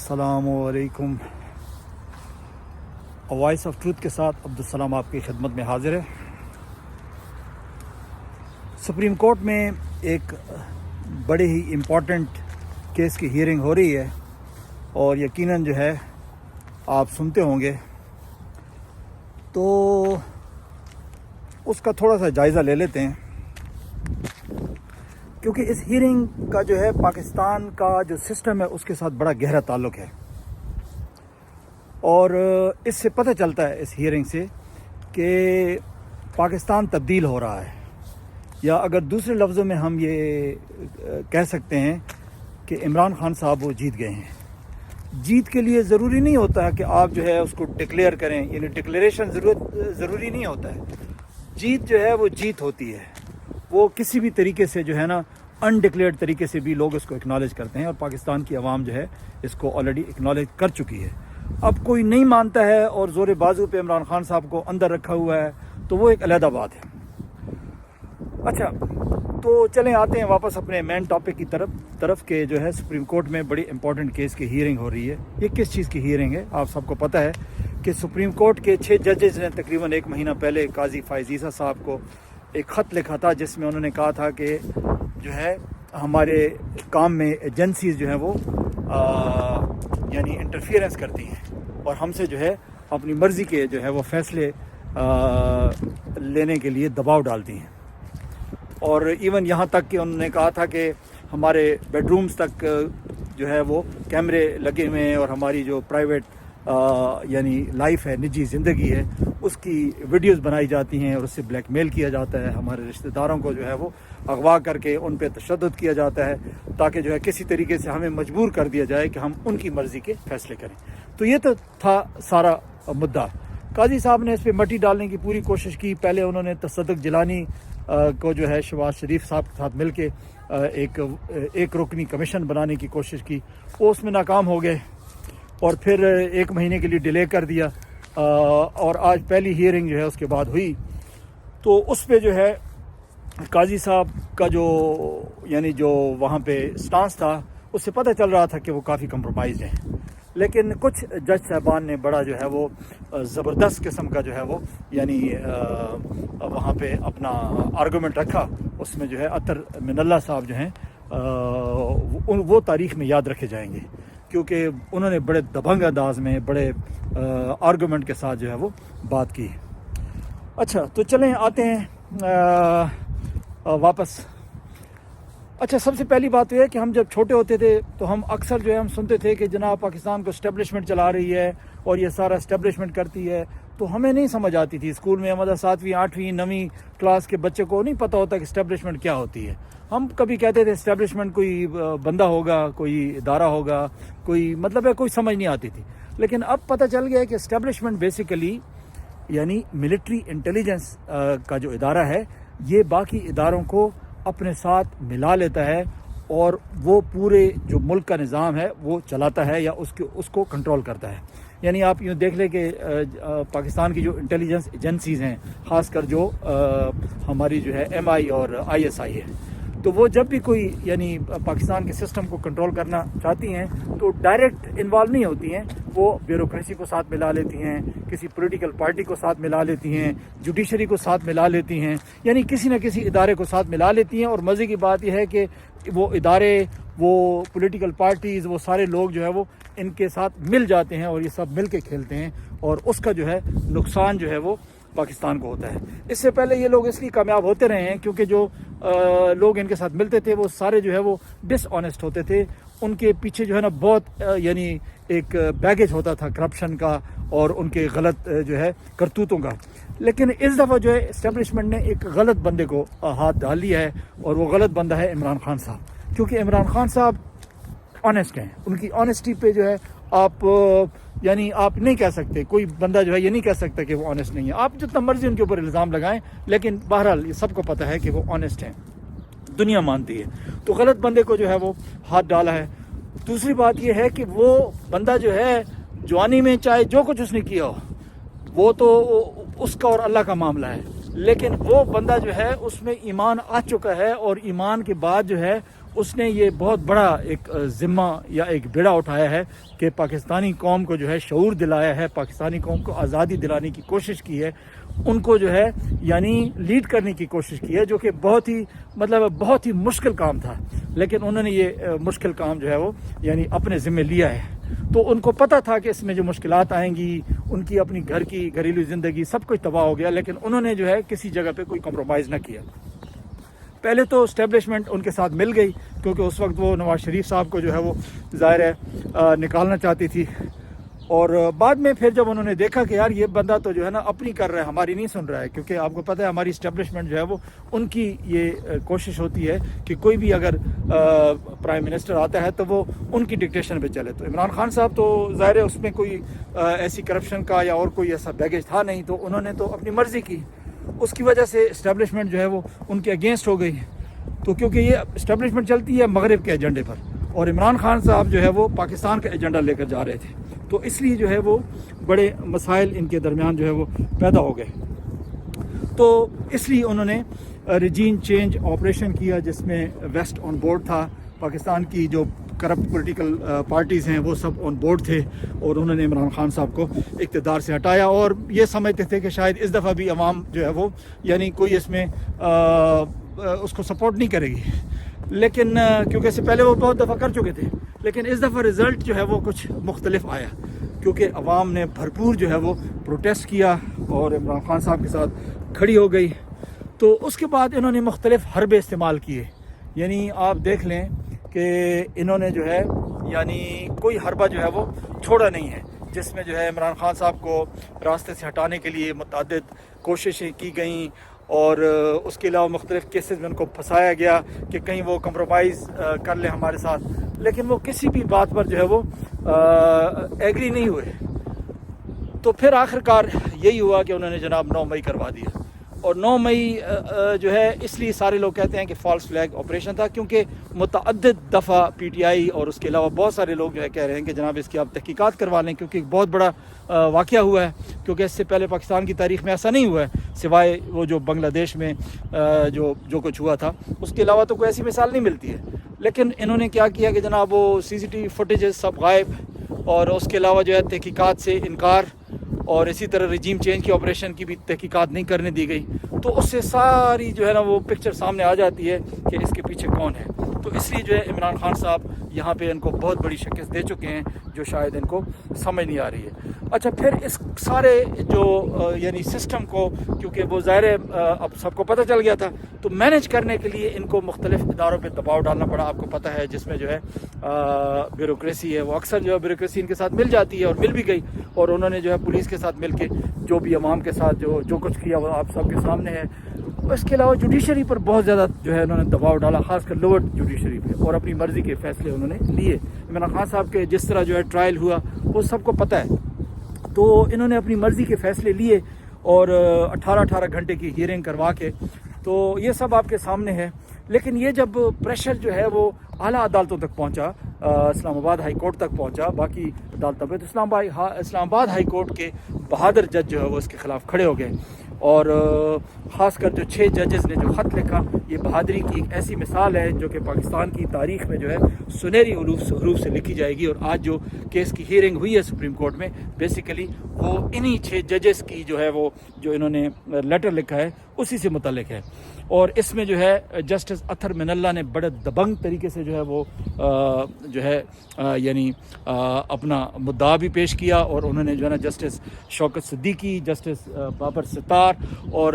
السلام علیکم. Voice of truth کے ساتھ عبدالسلام آپ کی خدمت میں حاضر ہے. سپریم کورٹ میں ایک بڑے ہی امپورٹنٹ کیس کی ہیئرنگ ہو رہی ہے اور یقیناً جو ہے آپ سنتے ہوں گے، تو اس کا تھوڑا سا جائزہ لے لیتے ہیں، کیونکہ اس ہیئرنگ کا جو ہے پاکستان کا جو سسٹم ہے اس کے ساتھ بڑا گہرا تعلق ہے. اور اس سے پتہ چلتا ہے اس ہیئرنگ سے کہ پاکستان تبدیل ہو رہا ہے، یا اگر دوسرے لفظوں میں ہم یہ کہہ سکتے ہیں کہ عمران خان صاحب وہ جیت گئے ہیں. جیت کے لیے ضروری نہیں ہوتا ہے کہ آپ جو ہے اس کو ڈکلیئر کریں، یعنی ڈکلیریشن ضروری نہیں ہوتا ہے. جیت جو ہے وہ جیت ہوتی ہے، وہ کسی بھی طریقے سے جو ہے نا انڈکلیئرڈ طریقے سے بھی لوگ اس کو اکنالج کرتے ہیں، اور پاکستان کی عوام جو ہے اس کو آلریڈی اکنالج کر چکی ہے. اب کوئی نہیں مانتا ہے اور زور بازو پہ عمران خان صاحب کو اندر رکھا ہوا ہے، تو وہ ایک علیحدہ بات ہے. اچھا، تو چلیں آتے ہیں واپس اپنے مین ٹاپک کی طرف کہ جو ہے سپریم کورٹ میں بڑی امپورٹنٹ کیس کی ہیئرنگ ہو رہی ہے. یہ کس چیز کی ہیئرنگ ہے؟ آپ سب کو پتہ ہے کہ سپریم کورٹ کے 6 ججز نے تقریباً 1 مہینہ پہلے قاضی فائز عیسیٰ صاحب کو ایک خط لکھا تھا، جس میں انہوں نے کہا تھا کہ جو ہے ہمارے کام میں ایجنسیز جو ہیں وہ یعنی انٹرفیئرنس کرتی ہیں اور ہم سے جو ہے اپنی مرضی کے جو ہے وہ فیصلے لینے کے لیے دباؤ ڈالتی ہیں. اور ایون یہاں تک کہ انہوں نے کہا تھا کہ ہمارے بیڈ رومز تک جو ہے وہ کیمرے لگے ہوئے ہیں اور ہماری جو پرائیویٹ یعنی لائف ہے، نجی زندگی ہے، اس کی ویڈیوز بنائی جاتی ہیں اور اس سے بلیک میل کیا جاتا ہے. ہمارے رشتہ داروں کو جو ہے وہ اغوا کر کے ان پہ تشدد کیا جاتا ہے، تاکہ جو ہے کسی طریقے سے ہمیں مجبور کر دیا جائے کہ ہم ان کی مرضی کے فیصلے کریں. تو یہ تو تھا سارا مدعا. قاضی صاحب نے اس پہ مٹی ڈالنے کی پوری کوشش کی. پہلے انہوں نے تصدق جیلانی کو جو ہے شہباز شریف صاحب کے ساتھ مل کے ایک رکنی کمیشن بنانے کی کوشش کی، وہ اس میں ناکام ہو گئے، اور پھر 1 مہینے کے لیے ڈیلے کر دیا، اور آج پہلی ہیئرنگ جو ہے اس کے بعد ہوئی. تو اس پہ جو ہے قاضی صاحب کا جو وہاں پہ سٹانس تھا، اس سے پتہ چل رہا تھا کہ وہ کافی کمپرومائز ہیں. لیکن کچھ جج صاحبان نے بڑا جو ہے وہ زبردست قسم کا جو ہے وہ یعنی وہاں پہ اپنا آرگومنٹ رکھا. اس میں جو ہے اطہر من اللہ صاحب جو ہیں وہ تاریخ میں یاد رکھے جائیں گے، کیونکہ انہوں نے بڑے دبنگ انداز میں بڑے آرگومنٹ کے ساتھ جو ہے وہ بات کی. اچھا، تو چلیں آتے ہیں واپس. اچھا، سب سے پہلی بات یہ ہے کہ ہم جب چھوٹے ہوتے تھے تو ہم اکثر جو ہے ہم سنتے تھے کہ جناب پاکستان کو اسٹیبلشمنٹ چلا رہی ہے اور یہ سارا اسٹیبلشمنٹ کرتی ہے. تو ہمیں نہیں سمجھ آتی تھی. اسکول میں ہمارا 7ویں 8ویں 9ویں کلاس کے بچے کو نہیں پتہ ہوتا کہ اسٹیبلشمنٹ کیا ہوتی ہے. ہم کبھی کہتے تھے اسٹیبلشمنٹ کوئی بندہ ہوگا، کوئی ادارہ ہوگا، کوئی مطلب ہے، کوئی سمجھ نہیں آتی تھی. لیکن اب پتہ چل گیا کہ اسٹیبلشمنٹ بیسیکلی یعنی ملٹری انٹیلیجنس کا جو ادارہ ہے، یہ باقی اداروں کو اپنے ساتھ ملا لیتا ہے اور وہ پورے جو ملک کا نظام ہے وہ چلاتا ہے یا اس کو کنٹرول کرتا ہے. یعنی آپ یوں دیکھ لیں کہ پاکستان کی جو انٹیلیجنس ایجنسیز ہیں، خاص کر جو ہماری جو ہے MI اور ISI ہے، تو وہ جب بھی کوئی یعنی پاکستان کے سسٹم کو کنٹرول کرنا چاہتی ہیں تو ڈائریکٹ انوالو نہیں ہوتی ہیں. وہ بیوروکریسی کو ساتھ ملا لیتی ہیں، کسی پولیٹیکل پارٹی کو ساتھ ملا لیتی ہیں، جوڈیشری کو ساتھ ملا لیتی ہیں، یعنی کسی نہ کسی ادارے کو ساتھ ملا لیتی ہیں. اور مزے کی بات یہ ہے کہ وہ ادارے، وہ پولیٹیکل پارٹیز، وہ سارے لوگ جو ہے وہ ان کے ساتھ مل جاتے ہیں اور یہ سب مل کے کھیلتے ہیں، اور اس کا جو ہے نقصان جو ہے وہ پاکستان کو ہوتا ہے. اس سے پہلے یہ لوگ اس لیے کامیاب ہوتے رہے ہیں کیونکہ جو لوگ ان کے ساتھ ملتے تھے وہ سارے جو ہے وہ ڈس آنیسٹ ہوتے تھے. ان کے پیچھے جو ہے نا بہت یعنی ایک بیگیج ہوتا تھا کرپشن کا اور ان کے غلط جو ہے کرتوتوں کا. لیکن اس دفعہ جو ہے اسٹیبلشمنٹ نے ایک غلط بندے کو ہاتھ ڈال لیا ہے، اور وہ غلط بندہ ہے عمران خان صاحب. کیونکہ عمران خان صاحب آنیسٹ ہیں. ان کی آنیسٹی پہ جو ہے آپ یعنی آپ نہیں کہہ سکتے، کوئی بندہ جو ہے یہ نہیں کہہ سکتا کہ وہ آنیسٹ نہیں ہے. آپ جتنا مرضی ان کے اوپر الزام لگائیں، لیکن بہرحال یہ سب کو پتہ ہے کہ وہ آنیسٹ ہیں، دنیا مانتی ہے. تو غلط بندے کو جو ہے وہ ہاتھ ڈالا ہے. دوسری بات یہ ہے کہ وہ بندہ جو ہے جوانی میں چاہے جو کچھ اس نے کیا ہو، وہ تو اس کا اور اللہ کا معاملہ ہے، لیکن وہ بندہ جو ہے اس میں ایمان آ چکا ہے، اور ایمان کے بعد جو ہے اس نے یہ بہت بڑا ایک ذمہ یا ایک بیڑا اٹھایا ہے کہ پاکستانی قوم کو جو ہے شعور دلایا ہے، پاکستانی قوم کو آزادی دلانے کی کوشش کی ہے، ان کو جو ہے یعنی لیڈ کرنے کی کوشش کی ہے، جو کہ بہت ہی مشکل کام تھا، لیکن انہوں نے یہ مشکل کام جو ہے وہ یعنی اپنے ذمہ لیا ہے۔ تو ان کو پتہ تھا کہ اس میں جو مشکلات آئیں گی، ان کی اپنی گھر کی گھریلو زندگی سب کچھ تباہ ہو گیا، لیکن انہوں نے جو ہے کسی جگہ پہ کوئی کمپرومائز نہ کیا۔ پہلے تو اسٹیبلشمنٹ ان کے ساتھ مل گئی، کیونکہ اس وقت وہ نواز شریف صاحب کو جو ہے وہ ظاہر ہے نکالنا چاہتی تھی، اور بعد میں پھر جب انہوں نے دیکھا کہ یار یہ بندہ تو جو ہے نا اپنی کر رہا ہے، ہماری نہیں سن رہا ہے، کیونکہ آپ کو پتہ ہے ہماری اسٹیبلشمنٹ جو ہے وہ ان کی یہ کوشش ہوتی ہے کہ کوئی بھی اگر پرائم منسٹر آتا ہے تو وہ ان کی ڈکٹیشن پہ چلے۔ تو عمران خان صاحب تو ظاہر ہے اس میں کوئی ایسی کرپشن کا یا اور کوئی ایسا بیگیج تھا نہیں، تو انہوں نے تو اپنی مرضی کی، اس کی وجہ سے اسٹیبلشمنٹ جو ہے وہ ان کے اگینسٹ ہو گئی۔ تو کیونکہ یہ اسٹیبلشمنٹ چلتی ہے مغرب کے ایجنڈے پر، اور عمران خان صاحب جو ہے وہ پاکستان کا ایجنڈا لے کر جا رہے تھے، تو اس لیے جو ہے وہ بڑے مسائل ان کے درمیان جو ہے وہ پیدا ہو گئے۔ تو اس لیے انہوں نے ریجیم چینج آپریشن کیا، جس میں ویسٹ آن بورڈ تھا، پاکستان کی جو کرپٹ پولیٹیکل پارٹیز ہیں وہ سب آن بورڈ تھے، اور انہوں نے عمران خان صاحب کو اقتدار سے ہٹایا، اور یہ سمجھتے تھے کہ شاید اس دفعہ بھی عوام جو ہے وہ یعنی کوئی اس میں اس کو سپورٹ نہیں کرے گی، لیکن کیونکہ اس سے پہلے وہ بہت دفعہ کر چکے تھے، لیکن اس دفعہ رزلٹ جو ہے وہ کچھ مختلف آیا، کیونکہ عوام نے بھرپور جو ہے وہ پروٹیسٹ کیا اور عمران خان صاحب کے ساتھ کھڑی ہو گئی۔ تو اس کے بعد انہوں نے مختلف حربے استعمال کیے، یعنی آپ دیکھ لیں کہ انہوں نے جو ہے یعنی کوئی حربہ جو ہے وہ چھوڑا نہیں ہے، جس میں جو ہے عمران خان صاحب کو راستے سے ہٹانے کے لیے متعدد کوششیں کی گئیں، اور اس کے علاوہ مختلف کیسز میں ان کو پھنسایا گیا کہ کہیں وہ کمپرومائز کر لیں ہمارے ساتھ، لیکن وہ کسی بھی بات پر جو ہے وہ ایگری نہیں ہوئے۔ تو پھر آخرکار یہی ہوا کہ انہوں نے جناب 9 مئی کروا دیا، اور 9 مئی جو ہے اس لیے سارے لوگ کہتے ہیں کہ فالس فلیگ آپریشن تھا، کیونکہ متعدد دفعہ پی ٹی آئی اور اس کے علاوہ بہت سارے لوگ جو ہے کہہ رہے ہیں کہ جناب اس کی آپ تحقیقات کروا لیں، کیونکہ ایک بہت بڑا واقعہ ہوا ہے، کیونکہ اس سے پہلے پاکستان کی تاریخ میں ایسا نہیں ہوا ہے، سوائے وہ جو بنگلہ دیش میں جو کچھ ہوا تھا، اس کے علاوہ تو کوئی ایسی مثال نہیں ملتی ہے۔ لیکن انہوں نے کیا کیا کہ جناب وہ CCTV فوٹیجز سب غائب، اور اس کے علاوہ جو ہے تحقیقات سے انکار، اور اسی طرح ریجیم چینج کی آپریشن کی بھی تحقیقات نہیں کرنے دی گئی، تو اس سے ساری جو ہے نا وہ پکچر سامنے آ جاتی ہے کہ اس کے پیچھے کون ہے۔ تو اس لیے جو ہے عمران خان صاحب یہاں پہ ان کو بہت بڑی شکست دے چکے ہیں، جو شاید ان کو سمجھ نہیں آ رہی ہے۔ اچھا، پھر اس سارے جو یعنی سسٹم کو، کیونکہ وہ ظاہر ہے اب سب کو پتہ چل گیا تھا، تو مینیج کرنے کے لیے ان کو مختلف اداروں پہ دباؤ ڈالنا پڑا، آپ کو پتہ ہے، جس میں جو ہے بیوروکریسی ہے، وہ اکثر جو ہے بیوروکریسی ان کے ساتھ مل جاتی ہے، اور مل بھی گئی، اور انہوں نے جو ہے پولیس کے ساتھ مل کے جو بھی عوام کے ساتھ جو کچھ کیا وہ آپ سب کے سامنے ہے۔ اس کے علاوہ جوڈیشری پر بہت زیادہ جو ہے انہوں نے دباؤ ڈالا، خاص کر لوور جوڈیشری پہ، اور اپنی مرضی کے فیصلے انہوں نے لیے۔ عمران خان صاحب کے جس طرح جو ہے ٹرائل ہوا وہ سب کو پتہ ہے، تو انہوں نے اپنی مرضی کے فیصلے لیے، اور 18 گھنٹے کی ہیئرنگ کروا کے، تو یہ سب آپ کے سامنے ہے۔ لیکن یہ جب پریشر جو ہے وہ اعلیٰ عدالتوں تک پہنچا، اسلام آباد ہائی کورٹ تک پہنچا، باقی عدالتوں پہ، تو اسلام آباد ہائی کورٹ کے بہادر جج جو ہے وہ اس کے خلاف کھڑے ہو گئے، اور خاص کر جو 6 ججز نے جو خط لکھا، یہ بہادری کی ایک ایسی مثال ہے جو کہ پاکستان کی تاریخ میں جو ہے سنہری حروف سے لکھی جائے گی۔ اور آج جو کیس کی ہیئرنگ ہوئی ہے سپریم کورٹ میں، بیسیکلی وہ انہی 6 ججز کی جو ہے وہ جو انہوں نے لیٹر لکھا ہے اسی سے متعلق ہے، اور اس میں جو ہے جسٹس اطہر من اللہ نے بڑے دبنگ طریقے سے جو ہے وہ جو ہے یعنی اپنا مدعا بھی پیش کیا، اور انہوں نے جو ہے نا جسٹس شوکت صدیقی، جسٹس بابر ستار، اور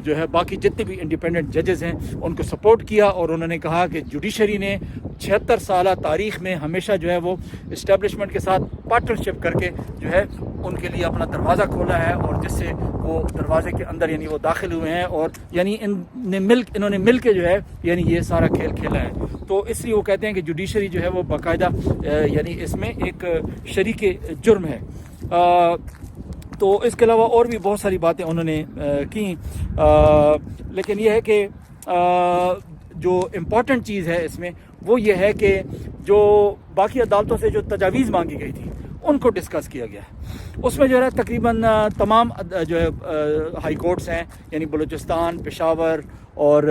جو ہے باقی جتنے بھی انڈیپینڈنٹ ججز ہیں ان کو سپورٹ کیا، اور انہوں نے کہا کہ جوڈیشری نے 76 سالہ تاریخ میں ہمیشہ جو ہے وہ اسٹیبلشمنٹ کے ساتھ پارٹنرشپ کر کے جو ہے ان کے لیے اپنا دروازہ کھولا ہے، اور جس سے وہ دروازے کے اندر یعنی وہ داخل ہوئے ہیں، اور یعنی انہوں نے مل کے جو ہے یعنی یہ سارا کھیل کھیلا ہے۔ تو اس لیے وہ کہتے ہیں کہ جوڈیشری جو ہے وہ باقاعدہ یعنی اس میں ایک شریک جرم ہے۔ تو اس کے علاوہ اور بھی بہت ساری باتیں انہوں نے کی، لیکن یہ ہے کہ جو امپورٹنٹ چیز ہے اس میں وہ یہ ہے کہ جو باقی عدالتوں سے جو تجاویز مانگی گئی تھی ان کو ڈسکس کیا گیا ہے۔ اس میں جو ہے تقریباً تمام جو ہے ہائی کورٹس ہیں، یعنی بلوچستان، پشاور اور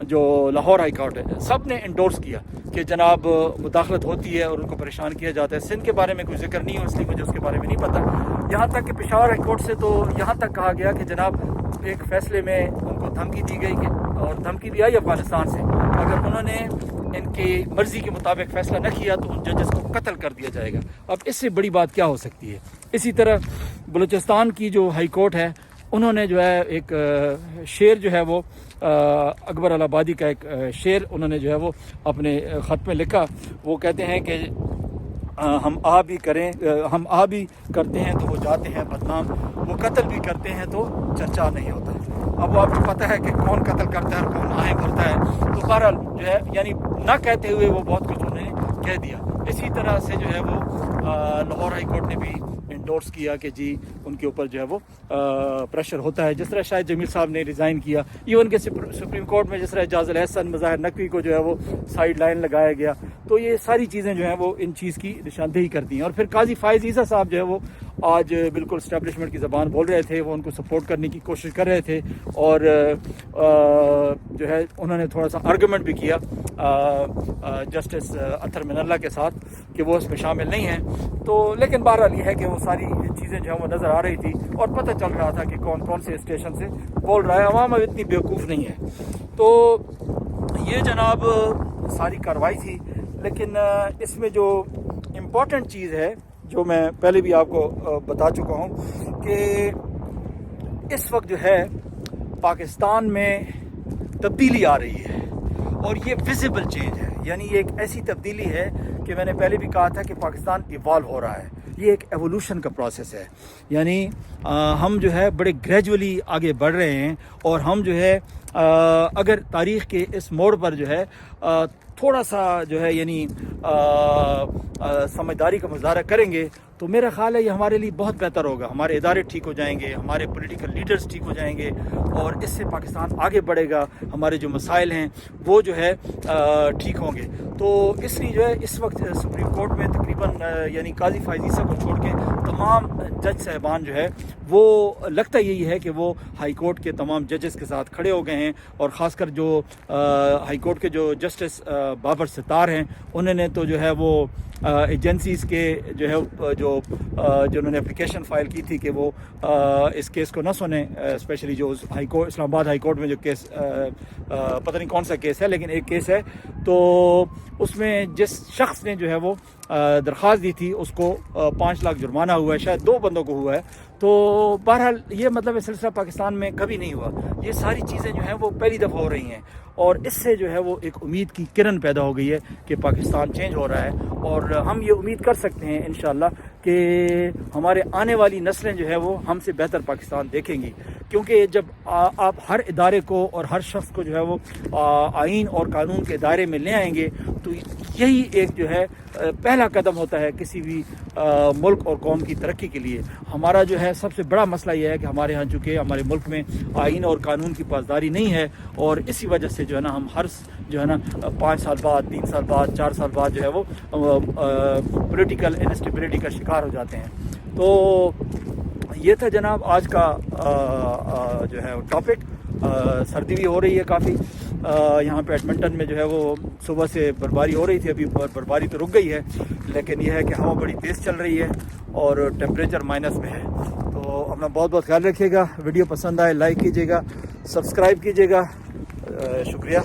جو لاہور ہائی کورٹ ہے، سب نے انڈورس کیا کہ جناب مداخلت ہوتی ہے اور ان کو پریشان کیا جاتا ہے۔ سندھ کے بارے میں کوئی ذکر نہیں ہو، اس لیے مجھے اس کے بارے میں نہیں پتہ۔ یہاں تک کہ پشاور ہائی کورٹ سے تو یہاں تک کہا گیا کہ جناب ایک فیصلے میں ان کو دھمکی دی گئی کہ، اور دھمکی بھی آئی افغانستان سے، اگر انہوں نے ان کی مرضی کے مطابق فیصلہ نہ کیا تو ان ججز کو قتل کر دیا جائے گا۔ اب اس سے بڑی بات کیا ہو سکتی ہے؟ اسی طرح بلوچستان کی جو ہائی کورٹ ہے، انہوں نے جو ہے ایک شعر جو ہے وہ اکبر آبادی کا ایک شعر انہوں نے جو ہے وہ اپنے خط میں لکھا۔ وہ کہتے ہیں کہ ہم آ بھی کرتے ہیں تو وہ جاتے ہیں بدنام، وہ قتل بھی کرتے ہیں تو چرچا نہیں ہوتا۔ اب وہ آپ کو پتہ ہے کہ کون قتل کرتا ہے اور کون آہیں بھرتا ہے، تو بہرحال جو ہے یعنی نہ کہتے ہوئے وہ بہت کچھ انہوں نے کہہ دیا۔ اسی طرح سے جو ہے وہ لاہور ہائی کورٹ نے بھی انڈورس کیا کہ جی ان کے اوپر جو ہے وہ پریشر ہوتا ہے، جس طرح شاہد جمیل صاحب نے ریزائن کیا، ایون کہ سپریم کورٹ میں جس طرح اعجاز الحسن مظاہر نقوی کو جو ہے وہ سائیڈ لائن لگایا گیا۔ تو یہ ساری چیزیں جو ہیں وہ ان چیز کی نشاندہی کرتی ہیں۔ اور پھر قاضی فائز عیسیٰ صاحب جو ہے وہ آج بالکل اسٹیبلشمنٹ کی زبان بول رہے تھے، وہ ان کو سپورٹ کرنے کی کوشش کر رہے تھے، اور جو ہے انہوں نے تھوڑا سا آرگومنٹ بھی کیا جسٹس اطہر من اللہ کے ساتھ کہ وہ اس میں شامل نہیں ہیں۔ تو لیکن بہرحال یہ ہے کہ وہ ساری چیزیں جو ہیں وہ نظر آ رہی تھی اور پتہ چل رہا تھا کہ کون کون سے اسٹیشن سے بول رہا ہے۔ عوام اب اتنی بیوقوف نہیں ہے۔ تو یہ جناب ساری کارروائی تھی، لیکن اس میں جو امپورٹنٹ چیز ہے جو میں پہلے بھی آپ کو بتا چکا ہوں کہ اس وقت جو ہے پاکستان میں تبدیلی آ رہی ہے، اور یہ ویزیبل چینج ہے، یعنی یہ ایک ایسی تبدیلی ہے کہ میں نے پہلے بھی کہا تھا کہ پاکستان ایوالو ہو رہا ہے۔ یہ ایک ایوولوشن کا پروسیس ہے، یعنی ہم جو ہے بڑے گریجولی آگے بڑھ رہے ہیں، اور ہم جو ہے اگر تاریخ کے اس موڑ پر جو ہے تھوڑا سا جو ہے یعنی سمجھداری کا مظاہرہ کریں گے تو میرا خیال ہے یہ ہمارے لیے بہت بہتر ہوگا۔ ہمارے ادارے ٹھیک ہو جائیں گے، ہمارے پولیٹیکل لیڈرز ٹھیک ہو جائیں گے، اور اس سے پاکستان آگے بڑھے گا، ہمارے جو مسائل ہیں وہ جو ہے ٹھیک ہوں گے۔ تو اس لیے جو ہے اس وقت سپریم کورٹ میں تقریباً یعنی قاضی فائز عیسیٰ کو چھوڑ کے تمام جج صاحبان جو ہے وہ لگتا یہی ہے کہ وہ ہائی کورٹ کے تمام ججز کے ساتھ کھڑے ہو گئے ہیں، اور خاص کر جو ہائی کورٹ کے جو جسٹس بابر ستار ہیں، انہوں نے تو جو ہے وہ ایجنسیز کے جو ہے جو انہوں نے اپلیکیشن فائل کی تھی کہ وہ اس کیس کو نہ سنیں، اسپیشلی جو ہائی کورٹ اسلام آباد ہائی کورٹ میں جو کیس پتہ نہیں کون سا کیس ہے، لیکن ایک کیس ہے، تو اس میں جس شخص نے جو ہے وہ درخواست دی تھی اس کو 5 لاکھ جرمانہ ہوا ہے، شاید 2 بندوں کو ہوا ہے۔ تو بہرحال یہ مطلب یہ سلسلہ پاکستان میں کبھی نہیں ہوا، یہ ساری چیزیں جو ہیں وہ پہلی دفعہ ہو رہی ہیں، اور اس سے جو ہے وہ ایک امید کی کرن پیدا ہو گئی ہے کہ پاکستان چینج ہو رہا ہے، اور ہم یہ امید کر سکتے ہیں انشاءاللہ کہ ہمارے آنے والی نسلیں جو ہے وہ ہم سے بہتر پاکستان دیکھیں گی، کیونکہ جب آپ ہر ادارے کو اور ہر شخص کو جو ہے وہ آئین اور قانون کے دائرے میں لے آئیں گے تو یہی ایک جو ہے پہلا قدم ہوتا ہے کسی بھی ملک اور قوم کی ترقی کے لیے۔ ہمارا جو ہے سب سے بڑا مسئلہ یہ ہے کہ ہمارے ہاں چونکہ ہمارے ملک میں آئین اور قانون کی پاسداری نہیں ہے، اور اسی وجہ سے جو ہے نا ہم ہر جو ہے نا 5 سال بعد 3 سال بعد 4 سال بعد جو ہے وہ پولیٹیکل انسٹیبلٹی کا شکار ہو جاتے ہیں۔ تو یہ تھا جناب آج کا جو ہے ٹاپک۔ سردی بھی ہو رہی ہے کافی یہاں پہ ایڈمنٹن میں جو ہے وہ صبح سے برفباری ہو رہی تھی، ابھی برفباری تو رک گئی ہے، لیکن یہ ہے کہ ہوا بڑی تیز چل رہی ہے اور ٹیمپریچر مائنس میں ہے۔ تو اپنا بہت بہت خیال رکھیے گا، ویڈیو پسند آئے لائک کیجیے گا، سبسکرائب کیجیے گا، شکریہ۔